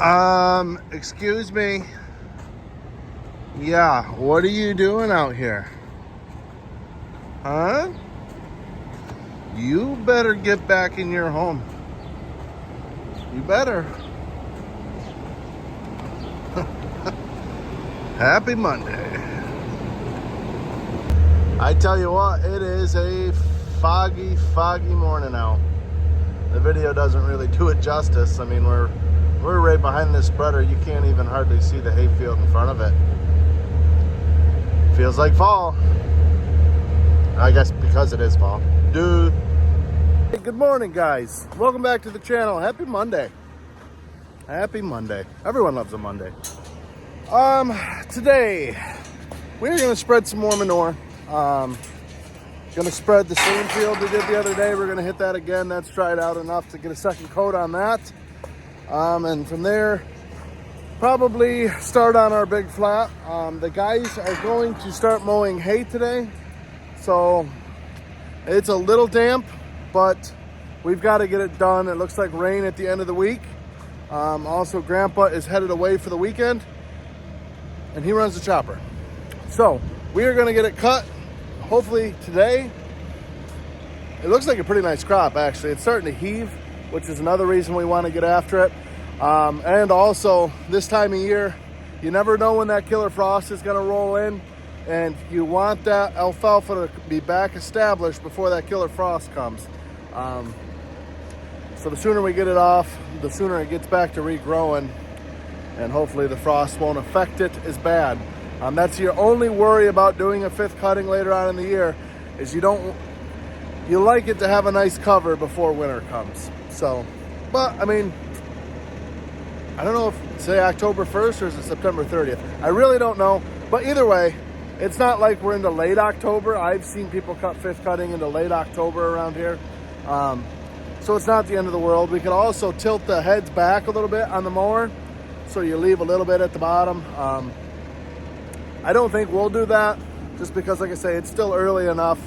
Excuse me. Yeah, what are you doing out here? Huh? You better get back in your home. You better. Happy Monday. I tell you what, it is a foggy morning out. The video doesn't really do it justice. I mean, we're right behind this spreader. You can't even hardly see the hayfield in front of it. Feels like fall. I guess because it is fall. Dude. Hey, good morning, guys. Welcome back to the channel. Happy Monday. Happy Monday. Everyone loves a Monday. Today we're gonna spread some more manure. Gonna spread the same field we did the other day. We're gonna hit that again. That's dried out enough to get a second coat on that. And from there, probably start on our big flat. The guys are going to start mowing hay today. So it's a little damp, but we've got to get it done. It looks like rain at the end of the week. Also, Grandpa is headed away for the weekend, and he runs the chopper. So we are gonna get it cut, hopefully today. It looks like a pretty nice crop, actually. It's starting to heave, which is another reason we want to get after it. And also, this time of year, you never know when that killer frost is going to roll in, and you want that alfalfa to be back established before that killer frost comes. So the sooner we get it off, the sooner it gets back to regrowing, and hopefully the frost won't affect it as bad. That's your only worry about doing a fifth cutting later on in the year, is you like it to have a nice cover before winter comes. So, but I mean, I don't know if say October 1st or is it September 30th. I really don't know, but either way, it's not like we're into late October. I've seen people cut fifth cutting into late October around here. So it's not the end of the world. We can also tilt the heads back a little bit on the mower, so you leave a little bit at the bottom. I don't think we'll do that, just because, like I say, it's still early enough.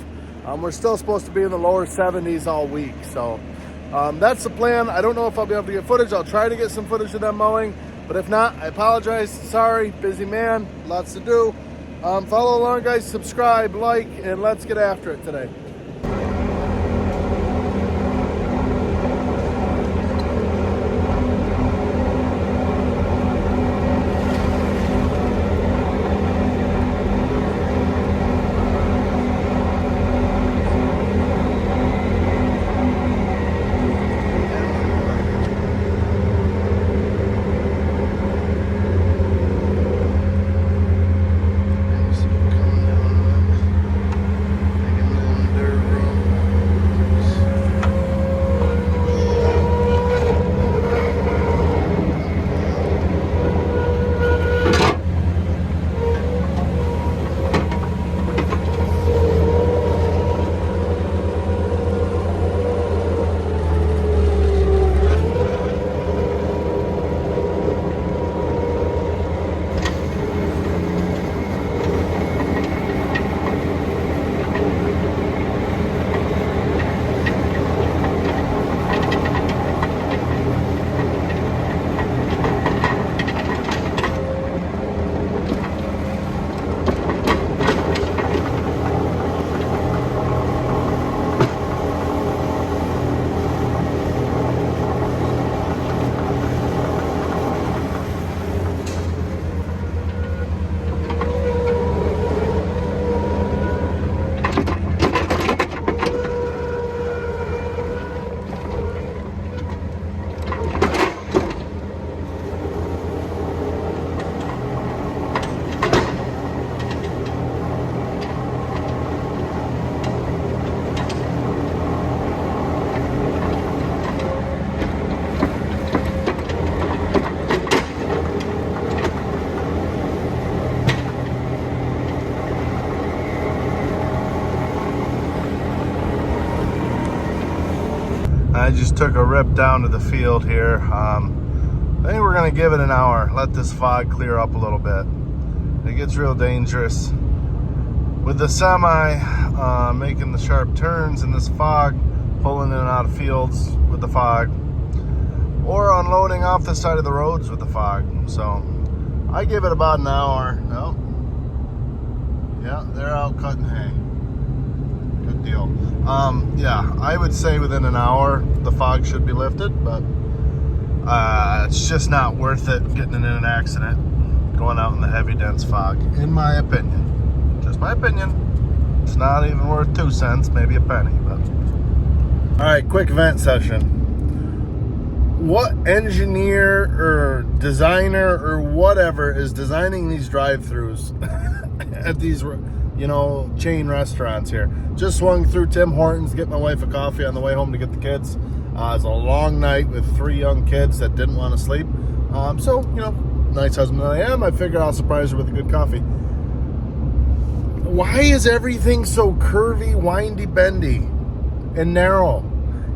We're still supposed to be in the lower 70s all week. So that's the plan. I don't know if I'll be able to get footage. I'll try to get some footage of them mowing, but if not, I apologize. Sorry, busy man, lots to do. Follow along, guys, subscribe, like, and let's get after it today. I just took a rip down to the field here. I think we're gonna give it an hour, let this fog clear up a little bit. It gets real dangerous with the semi making the sharp turns and this fog pulling in and out of fields with the fog. or unloading off the side of the roads with the fog. So I give it about an hour. No. Yeah, they're out cutting hay. Good deal. Yeah, I would say within an hour the fog should be lifted, but it's just not worth it getting in an accident going out in the heavy dense fog, in my opinion. Just my opinion. It's not even worth 2 cents, maybe a penny. But all right, quick vent session. What engineer or designer or whatever is designing these drive-throughs at these, you know, chain restaurants here? Just swung through Tim Hortons, get my wife a coffee on the way home to get the kids. It's a long night with 3 young kids that didn't want to sleep. So, you know, nice husband that I am, I figured I'll surprise her with a good coffee. Why is everything so curvy, windy, bendy, and narrow?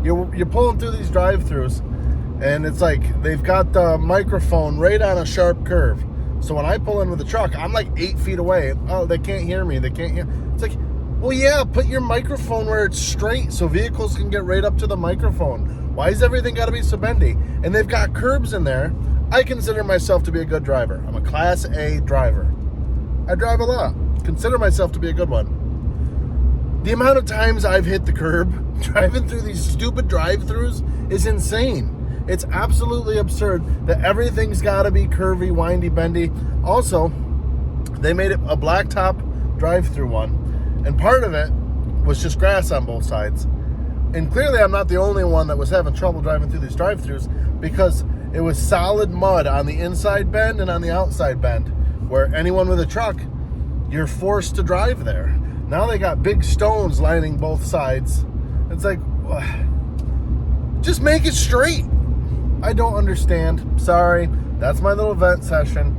You're pulling through these drive-throughs, and it's like they've got the microphone right on a sharp curve. So when I pull in with the truck, I'm like 8 feet away. Oh, they can't hear me. They can't hear. It's like, well, yeah, put your microphone where it's straight so vehicles can get right up to the microphone. Why is everything got to be so bendy? And they've got curbs in there. I consider myself to be a good driver. I'm a Class A driver. I drive a lot. Consider myself to be a good one. The amount of times I've hit the curb driving through these stupid drive-throughs is insane. It's absolutely absurd that everything's got to be curvy, windy, bendy. Also, they made it a blacktop drive-through one, and part of it was just grass on both sides. And clearly I'm not the only one that was having trouble driving through these drive-throughs, because it was solid mud on the inside bend and on the outside bend, where anyone with a truck, you're forced to drive there. Now they got big stones lining both sides. It's like, just make it straight. I don't understand. Sorry. That's my little vent session.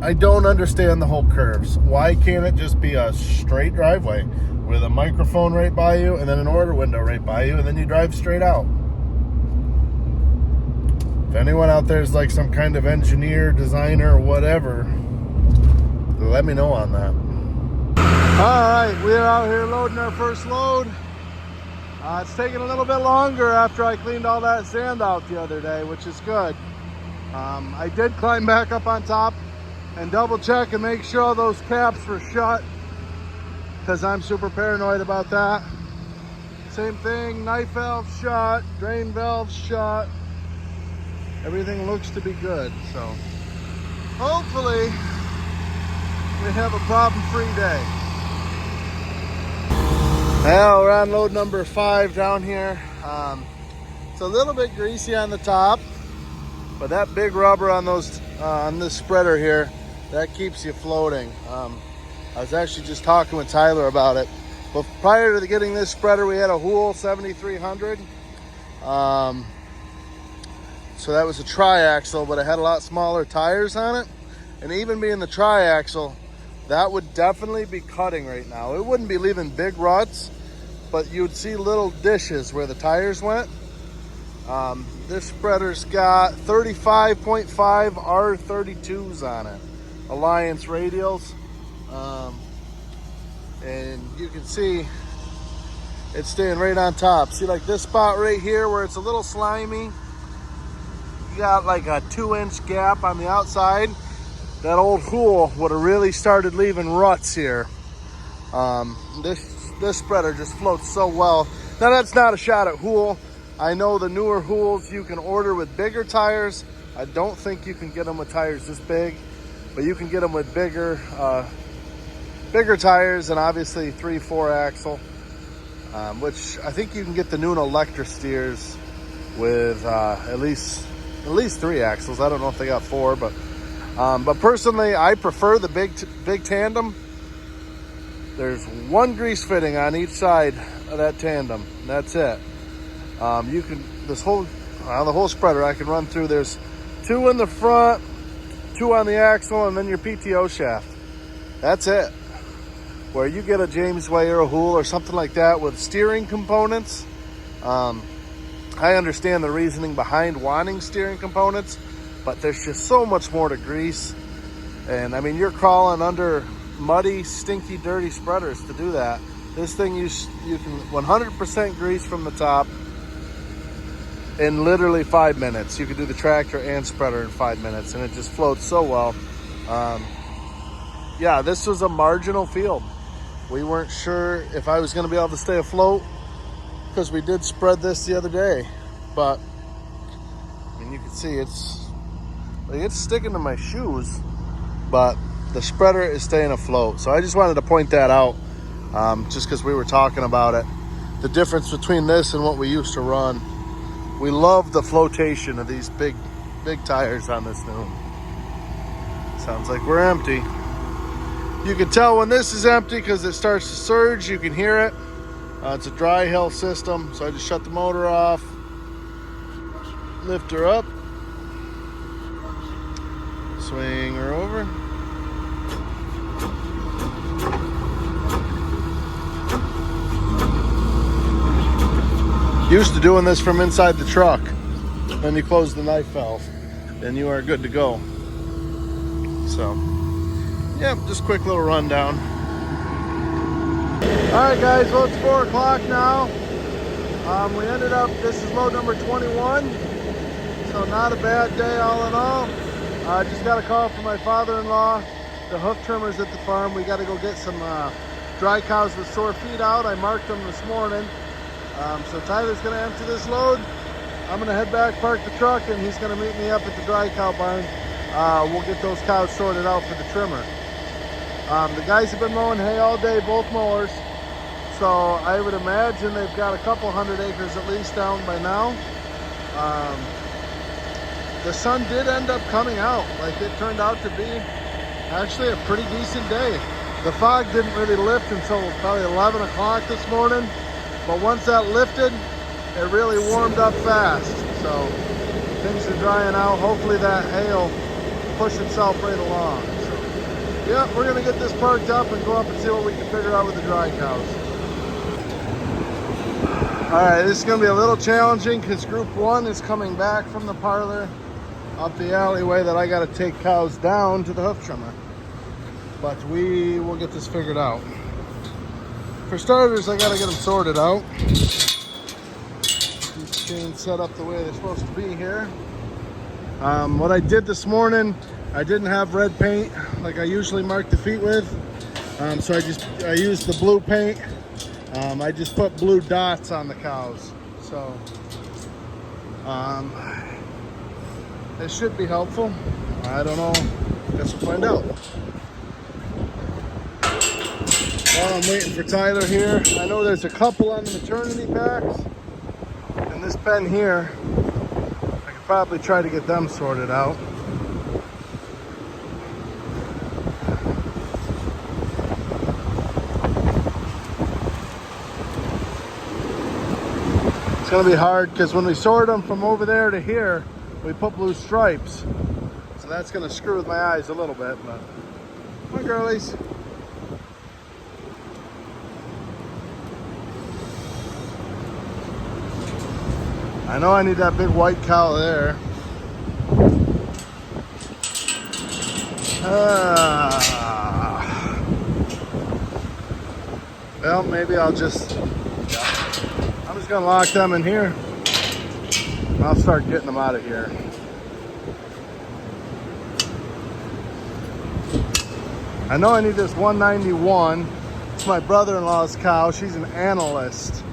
I don't understand the whole curves. Why can't it just be a straight driveway with a microphone right by you and then an order window right by you, and then you drive straight out? If anyone out there is like some kind of engineer, designer, or whatever, let me know on that. All right, we're out here loading our first load. It's taking a little bit longer after I cleaned all that sand out the other day, which is good. I did climb back up on top and double check and make sure those caps were shut, because I'm super paranoid about that. Same thing, knife valve shut, drain valve shut. Everything looks to be good, so hopefully we have a problem-free day. Well, we're on load number 5 down here. It's a little bit greasy on the top, but that big rubber on those on this spreader here, that keeps you floating. I was actually just talking with Tyler about it. But prior to getting this spreader, we had a HOOF 7300. So that was a tri-axle, but it had a lot smaller tires on it. And even being the tri-axle, that would definitely be cutting right now. It wouldn't be leaving big ruts, but you would see little dishes where the tires went. This spreader's got 35.5 R32s on it, Alliance radials. And you can see it's staying right on top. See, like this spot right here where it's a little slimy, you got like a 2-inch gap on the outside. That old HOOF would have really started leaving ruts here. This spreader just floats so well. Now that's not a shot at HOOF. I know the newer HOOFs you can order with bigger tires. I don't think you can get them with tires this big, but you can get them with bigger tires, and obviously 3/4 axle, which I think you can get the new Electra steers with at least 3 axles. I don't know if they got 4, but personally, I prefer the big tandem. There's 1 grease fitting on each side of that tandem. And that's it. You can the whole spreader I can run through. There's 2 in the front, 2 on the axle, and then your PTO shaft. That's it. Where you get a James Way or a HOOF or something like that with steering components, I understand the reasoning behind wanting steering components, but there's just so much more to grease. And I mean, you're crawling under muddy, stinky, dirty spreaders to do that. This thing you can 100% grease from the top. in literally 5 minutes. You could do the tractor and spreader in 5 minutes, and it just floats so well. Yeah, this was a marginal field. We weren't sure if I was going to be able to stay afloat because we did spread this the other day, but I mean, you can see it's sticking to my shoes, but the spreader is staying afloat. So I just wanted to point that out, just because we were talking about it, the difference between this and what we used to run. We love the flotation of these big tires on this Noom. Sounds like we're empty. You can tell when this is empty because it starts to surge. You can hear it. It's a dry hill system, so I just shut the motor off, lift her up, swing her over. Used to doing this from inside the truck. Then you close the knife valve and you are good to go. So, yeah, just quick little rundown. All right, guys, well, it's 4 o'clock now. We ended up, this is load number 21, so not a bad day all in all. I just got a call from my father-in-law, the hoof trimmers at the farm. We got to go get some dry cows with sore feet out. I marked them this morning. So Tyler's going to empty this load. I'm going to head back, park the truck, and he's going to meet me up at the dry cow barn. We'll get those cows sorted out for the trimmer. The guys have been mowing hay all day, both mowers. So I would imagine they've got a couple hundred acres at least down by now. The sun did end up coming out. Like, it turned out to be actually a pretty decent day. The fog didn't really lift until probably 11 o'clock this morning. But once that lifted, it really warmed up fast. So things are drying out. Hopefully that hay will push itself right along. So, yeah, we're gonna get this parked up and go up and see what we can figure out with the dry cows. All right, this is gonna be a little challenging because group 1 is coming back from the parlor up the alleyway that I gotta take cows down to the hoof trimmer. But we will get this figured out. For starters, I gotta get them sorted out. These chains set up the way they're supposed to be here. What I did this morning, I didn't have red paint like I usually mark the feet with. So I used the blue paint. I just put blue dots on the cows. So it should be helpful. I don't know. Guess we'll find out. While I'm waiting for Tyler here, I know there's a couple on the maternity packs. And this pen here, I could probably try to get them sorted out. It's gonna be hard because when we sort them from over there to here, we put blue stripes. So that's gonna screw with my eyes a little bit, but come on, girlies. I know I need that big white cow there. Well, maybe I'm just gonna lock them in here. I'll start getting them out of here. I know I need this 191. It's my brother-in-law's cow. She's an analyst.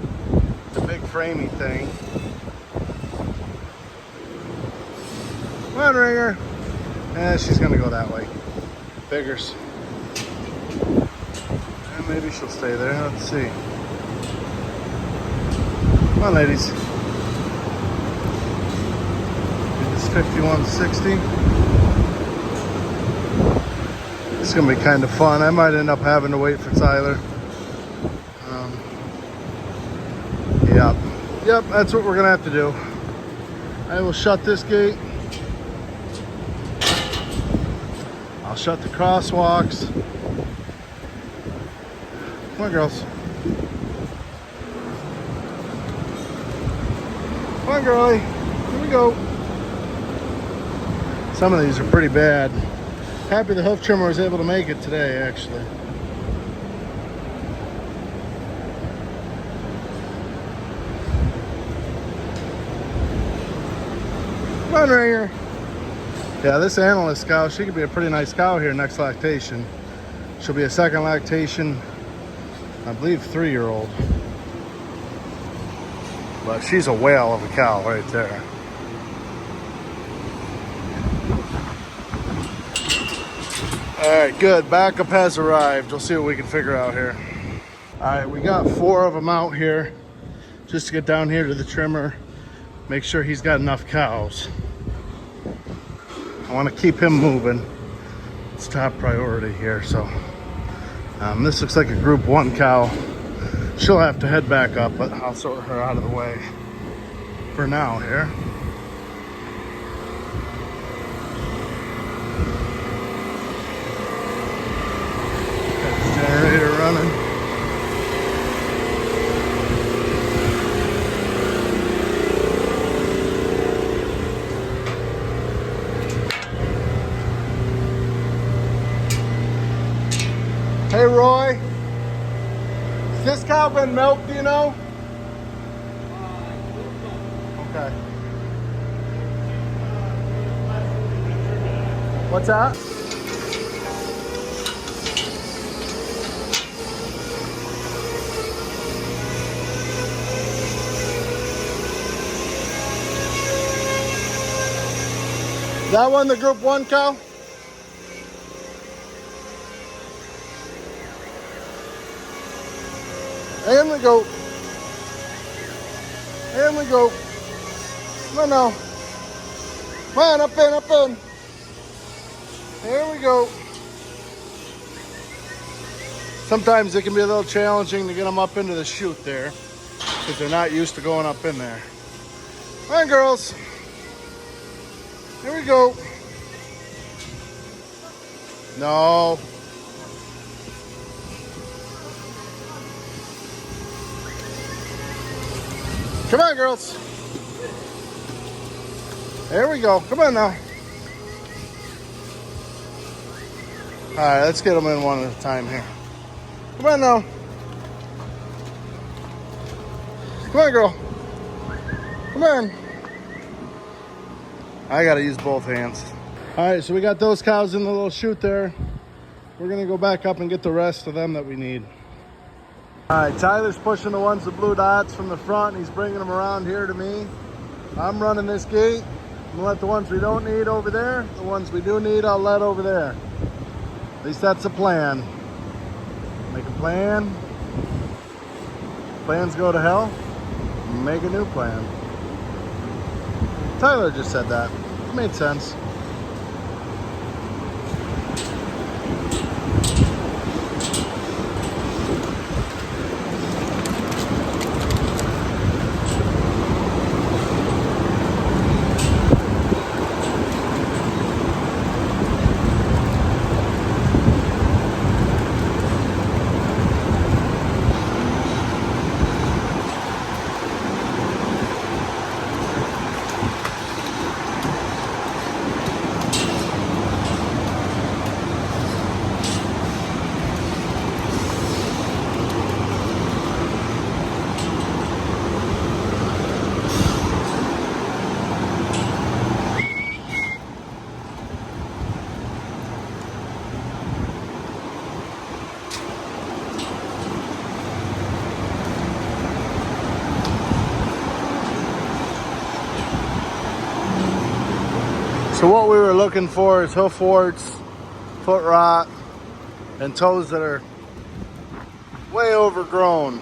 The big framey thing. Come on, Ringer. She's gonna go that way. Figures. And maybe she'll stay there. Let's see. Come on, ladies. It's 5160. It's gonna be kind of fun. I might end up having to wait for Tyler. Yep, that's what we're gonna have to do. I will shut this gate. I'll shut the crosswalks. Come on, girls. Come on, girlie. Here we go. Some of these are pretty bad. Happy the hoof trimmer was able to make it today, actually. Come on, Ringer. Yeah, this analyst cow, she could be a pretty nice cow here next lactation. She'll be a second lactation, I believe 3-year-old. But she's a whale of a cow right there. All right, good. Backup has arrived. We'll see what we can figure out here. All right, we got 4 of them out here just to get down here to the trimmer, make sure he's got enough cows. I want to keep him moving. It's top priority here. So this looks like a group 1 cow. She'll have to head back up, but I'll sort her out of the way for now here. Got this generator running. Hey Roy, has this cow been milked, do you know? Okay. What's that? That one, the group 1 cow? And we go. And we go. Come on now. Come on, up in, up in. There we go. Sometimes it can be a little challenging to get them up into the chute there because they're not used to going up in there. Come on, girls. Here we go. No. Come on, girls. There we go. Come on now. All right, let's get them in one at a time here. Come on now. Come on, girl. Come on. I got to use both hands. All right, so we got those cows in the little chute there. We're going to go back up and get the rest of them that we need. All right, Tyler's pushing the ones with blue dots from the front. He's bringing them around here to me. I'm running this gate. I'm gonna let the ones we don't need over there. The ones we do need, I'll let over there. At least that's a plan. Make a plan. Plans go to hell. Make a new plan. Tyler just said that. It made sense. So what we were looking for is hoof warts, foot rot, and toes that are way overgrown.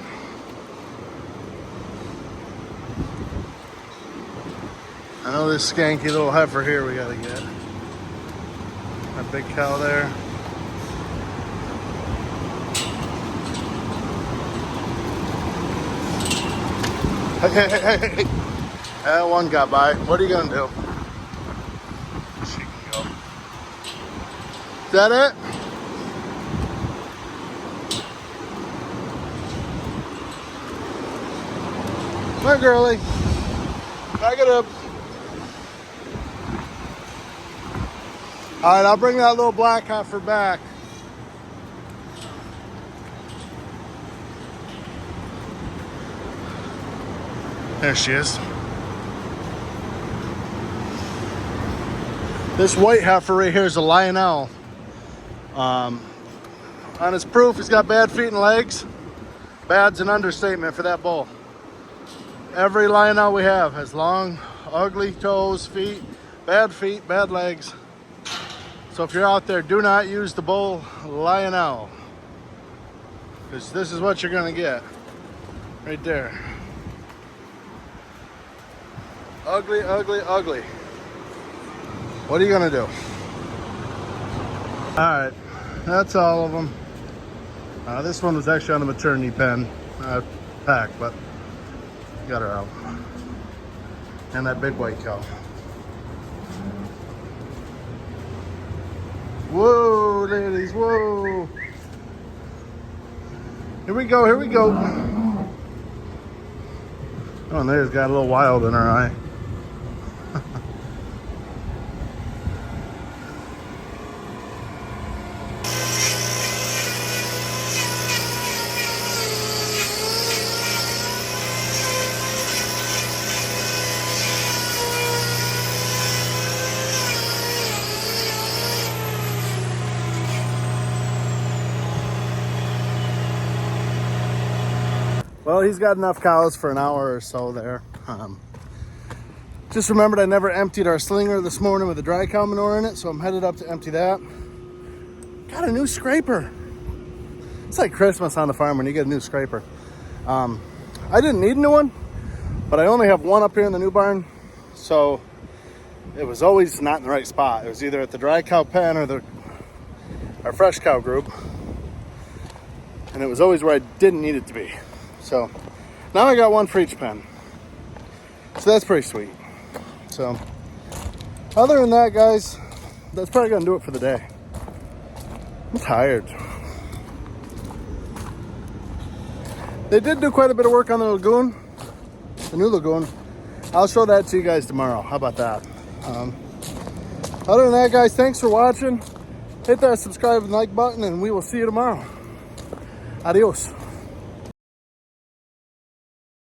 I know this skanky little heifer here we gotta get. That big cow there. Hey. That one got by. What are you gonna do? She can go. Is that it? Come on, girlie. Back it up. All right, I'll bring that little black heifer back. There she is. This white heifer right here is a Lionel. On his proof, he's got bad feet and legs. Bad's an understatement for that bull. Every Lionel we have has long, ugly toes, feet, bad legs. So if you're out there, do not use the bull Lionel, because this is what you're gonna get right there. Ugly, ugly, ugly. What are you gonna do? All right, that's all of them. This one was actually on the maternity pen pack, but got her out. And that big white cow. Whoa, ladies, whoa. Here we go, here we go. Oh, and there's got a little wild in her eye. Well, he's got enough cows for an hour or so there. Just remembered I never emptied our slinger this morning with the dry cow manure in it, so I'm headed up to empty that. Got a new scraper. It's like Christmas on the farm when you get a new scraper. I didn't need a new one, but I only have one up here in the new barn, so it was always not in the right spot. It was either at the dry cow pen or our fresh cow group, and it was always where I didn't need it to be. So now I got one for each pen. So that's pretty sweet. So other than that, guys, that's probably gonna do it for the day. I'm tired. They did do quite a bit of work on the lagoon, the new lagoon. I'll show that to you guys tomorrow. How about that? Other than that, guys, thanks for watching. Hit that subscribe and like button, and we will see you tomorrow. Adios.